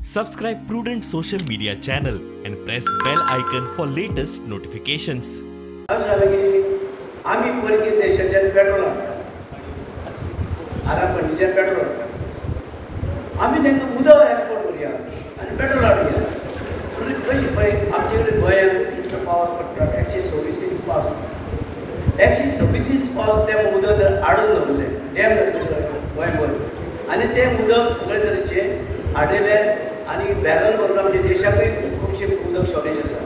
Subscribe Prudent social media channel and press bell icon for latest notifications. आम्ही परकी देशाच्या petrol आराम condition petrol आम्ही त्यांना उदक एक्सपोर्ट करूया आणि पेट्रोल हाडूया म्हणजे कशी पळय आमचे कडेन गोंयांत इतलो पावस पडटा 126 इंच पावस 126 इंच पावस ते उदक हाडून दवरलें डॅम जातले गोंयभर आणि ते उदक सगळे तरेचे हाडलेले आणि बॅरल करून आमच्या देशाकूय खुबशे उदक शॉर्टेज आसा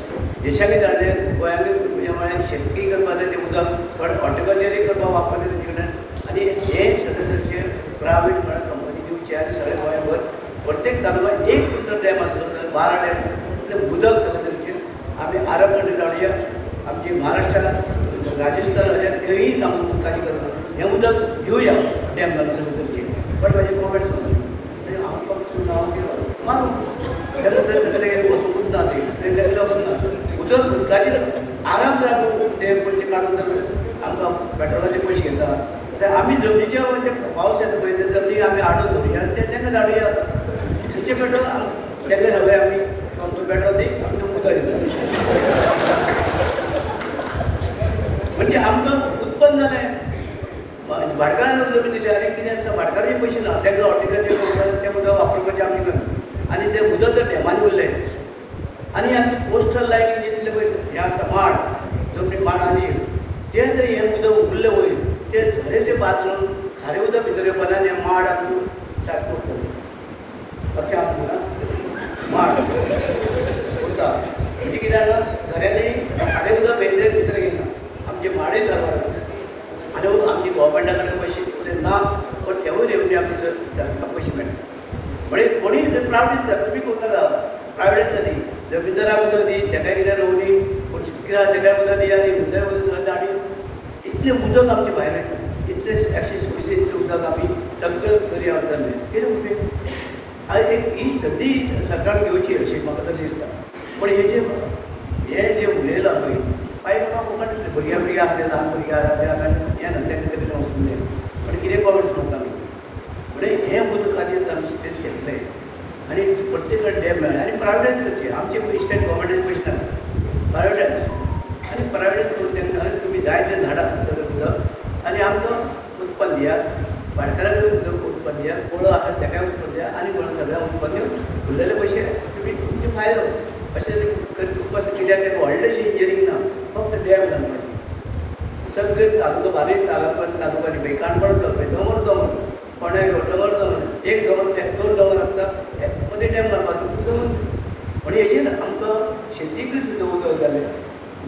देशाकूय धाडले गोंयांक शेतकी करपाक ते उदक पण हॉर्टिकल्चरय करपाक वापरले तेजे कडेन आणि हे सगळे तरेचे प्रायवेट कंपनी दिवचे आनी सगळे गोंयभर प्रत्येक तालुक्यात एक सुद्दां डॅम आसलो जाल्यार 12 डॅम इतलें उदक सगळे तरेचे आमी आरब कंट्री धाडुया आमची महाराष्ट्रात राजस्थान थंयय आमकां उदकाची गरज आसा हें उदक घेवया डॅम घालून सगळे तरेचे बट म्हाजे कॉमेंट सांगले आमकां पसून हांव केलो मारू तेन्ना वचूंकूच ना ते वचूंक ना उदक उदकाचेर आराम जाय ते पयशे काडून आमकां पेट्रोलाचे पयशे घेता ते आमी जमनीचे म्हणजे पावस येता पळय ते जमनीक आमी हाडून दवरुया आनी ते तेंका धाडुया थंयचे पेट्रोल तेंका सगळे आमी आमचो पेट्रोल दी आमी उदक दिता म्हणजे आमकां उत्पन्न जालें भाटकारान जमीन दिली आनी कितें आसता भाटकाराचे पयशे ना तेंका हॉर्टिकल्चर करपाक तें उदक वापरपाचें आमी करना आनी तें उदक जर डॅमान उरलें आनी आमची कोस्टल लायनीक जितले पयशे हें आसा माड जमनी माड आनी तें जर हें उदक उरलें वयर तें झरेचें बाजून खारें उदक भितर येवपाना आनी माड आमी सारको करता अशें आमकां माड उरता म्हणजे कितें जाता झऱ्यांनी खारें उदक भितर घेयना आमचे माडय सारको जाता आनी आमची गोवोरमेंटा कडेन पयशे तितले ना पण तेवूय रेवन्यू आमचे सरकाराक पयशे मेळटा म्हणजे कोणी प्रायवेट आसता तुमी कोत्ता प्रायवेट आसता न्ही जमीनदाराक उदक दी तेका कितें रोवनी पूण शेतकाराक तेका उदक दी आनी उदक सगळें धाडी इतलें उदक आमचे भायर येता इतलें 126 इंच उदक आमी सगळें दर्यावर जाल्लें कितें उपेग एक ही संदी सरकार घेवची अशी म्हाका तरी दिसता पण हे जे उलयलां पळय पाय म्हाका फकत भुरग्यां आसले ल्हान भुरग्यां हें ना तेंका कितें वचून जाय पण कितें कॉमेंट्स म्हणटा आमी म्हणजे हें उदकाचेर आमी स्पेस घेतले आनी प्रत्येक डॅम मेळ्ळे आनी प्रायवेटायज करचे आमचे स्टेट गव्हर्मेंटाचे पयशे ना प्रायवेटायज आनी प्रायवेटायज करून तेंका तुमी जाय तें धाडात सगळें उदक आनी आमकां उत्पन्न दियात भाटकाराक उदक उत्पन्न दियात कोळो आसा तेकाय उत्पन्न दियात आनी कोण सगळ्यांक उत्पन्न दिवन उरलेले पयशे तुमी तुमचे फायदो अशें खूब अशें कित्याक तेका व्हडलेशें इंजिनियरींग ना फक्त डॅम घालपाचें सगळे तालुको बारीक तालुक्यांनी पळय काणकोण पळय दोंगर कोणाय दोंगर एक दोंगर 2 दोंगर आसता मदीं डॅम घालपाचो उदक पण हेजेर आमकां शेतीकूय सुद्दां उदक जालें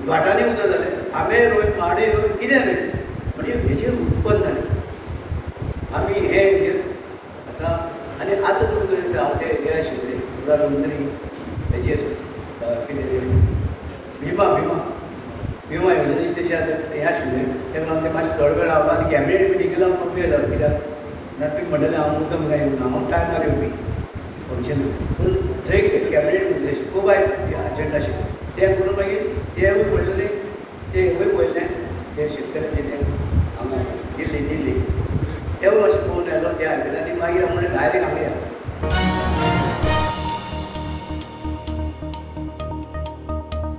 घाटांनी उदक जालें आंबे रोय माडे रोय कितें रोय म्हणजे हेजेर उत्पन्न जालें आमी हेजेर आतां आनी आतां तुमकां हांव ते हे आशिल्ले प्रधानमंत्री हेजेर कितें विमा येवजणेचें तेजें आतां हें आशिल्लें तेका लागून तें मातशें थोडो वेळ रावलो आनी कॅबिनेट मिटिंगेक लागून कंप्लीट जालो कित्याक तुमी म्हणटलें हांव मुद्दम काय येवना हांव टायमार येवपी फंक्शन पूण थंय कॅबिनेट मिटींग खूब अर्जंट आशिल्लें तें करून मागीर तेवूय पळयलें तेवूय पळयलें ते शेतकऱ्याचें तें हांगा दिल्ली तेवूय मातशें पळोवन आयलो तें आयकलें आनी मागीर हांव म्हणलें डायरेक्ट हांगा या